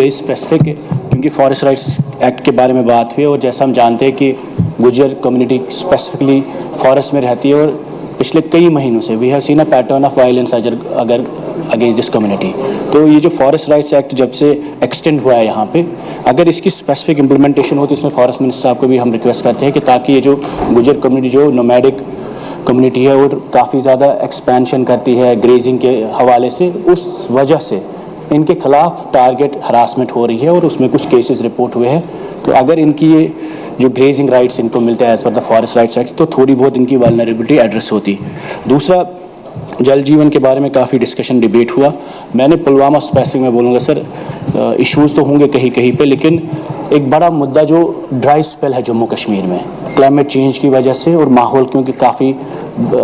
Specific क्योंकि forest rights act के बारे में बात हुई और जैसा हम जानते हैं कि गुजर कम्युनिटी स्पेसिफिकली फॉरेस्ट में रहती है और पिछले कई महीनों से we have seen a pattern of violence अगर अगेंस्ट दिस कम्युनिटी। तो ये जो फॉरेस्ट राइट्स एक्ट जब से एक्सटेंड हुआ है यहाँ पे, अगर इसकी स्पेसिफिक इम्प्लीमेंटेशन हो तो इसमें फॉरेस्ट मिनिस्टर साहब को भी हम रिक्वेस्ट करते हैं कि ताकि ये जो गुजर कम्युनिटी जो नोमैडिक कम्युनिटी है और काफ़ी ज़्यादा एक्सपेंशन करती है ग्रेजिंग के हवाले से, उस वजह से इनके खिलाफ टारगेट हरासमेंट हो रही है और उसमें कुछ केसेस रिपोर्ट हुए हैं। तो अगर इनकी ये जो ग्रेजिंग राइट्स इनको मिलते हैं as per the forest rights act, तो थोड़ी बहुत इनकी वल्नरेबिलिटी एड्रेस होती। दूसरा, जल जीवन के बारे में काफ़ी डिस्कशन डिबेट हुआ। मैंने पुलवामा स्पेसिफिक में बोलूँगा सर, इश्यूज़ तो होंगे कहीं कहीं पे, लेकिन एक बड़ा मुद्दा जो ड्राई स्पेल है जम्मू कश्मीर में क्लाइमेट चेंज की वजह से और माहौल क्योंकि काफ़ी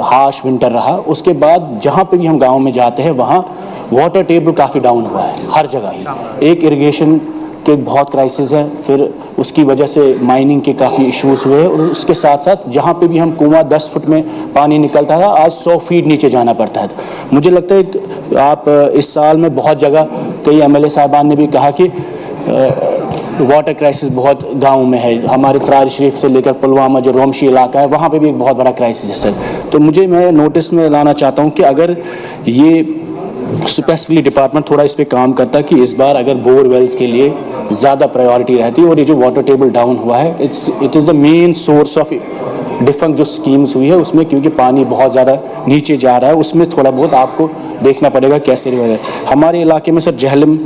हार्श विंटर रहा, उसके बाद जहाँ पे भी हम गाँव में जाते हैं वहाँ वाटर टेबल काफ़ी डाउन हुआ है हर जगह ही। एक इरिगेशन के बहुत क्राइसिस है, फिर उसकी वजह से माइनिंग के काफ़ी इश्यूज हुए और उसके साथ साथ जहाँ पे भी हम कुआं 10 फुट में पानी निकलता था आज 100 फीट नीचे जाना पड़ता है। मुझे लगता है आप इस साल में बहुत जगह कई एमएलए साहबान ने भी कहा कि वाटर क्राइसिस बहुत गाँव में है। हमारे त्रार शरीफ से लेकर पुलवामा जो रोमशी इलाका है वहाँ पर भी एक बहुत बड़ा क्राइसिस है सर। तो मैं नोटिस में लाना चाहता हूँ कि अगर ये स्पेसिफिकली डिपार्टमेंट थोड़ा इस पे काम करता कि इस बार अगर बोरवेल्स के लिए ज़्यादा प्रायोरिटी रहती और ये जो वाटर टेबल डाउन हुआ है it is the main source of different जो स्कीम्स हुई है उसमें, क्योंकि पानी बहुत ज़्यादा नीचे जा रहा है, उसमें थोड़ा बहुत आपको देखना पड़ेगा कैसे रिवाइव। हमारे इलाके में सर जहलम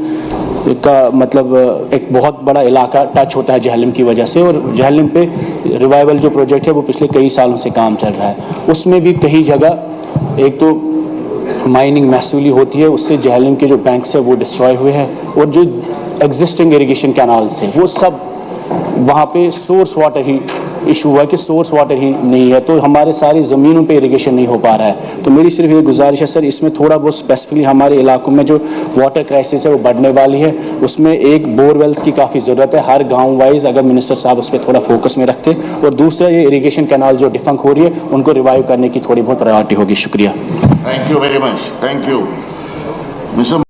का मतलब एक बहुत बड़ा इलाका टच होता है जहलम की वजह से, और जहलम पे रिवाइवल जो प्रोजेक्ट है वो पिछले कई सालों से काम चल रहा है। उसमें भी कई जगह एक तो माइनिंग मैसिवली होती है, उससे जहलम के जो बैंक्स है वो डिस्ट्रॉय हुए हैं और जो एग्जिस्टिंग इरिगेशन कैनाल्स हैं वो सब वहाँ पे सोर्स वाटर ही इशू हुआ कि सोर्स वाटर ही नहीं है, तो हमारे सारी ज़मीनों पे इरिगेशन नहीं हो पा रहा है। तो मेरी सिर्फ ये गुजारिश है सर, इसमें थोड़ा बहुत स्पेसिफिकली हमारे इलाकों में जो वाटर क्राइसिस है वो बढ़ने वाली है, उसमें एक बोरवेल्स की काफ़ी ज़रूरत है हर गाँव वाइज, अगर मिनिस्टर साहब उस पर थोड़ा फोकस में रखते। और दूसरा, ये इरीगेशन कैनाल जो डिफंक हो रही है उनको रिवाइव करने की थोड़ी बहुत प्रायोरिटी होगी। शुक्रिया। Thank you very much. Thank you.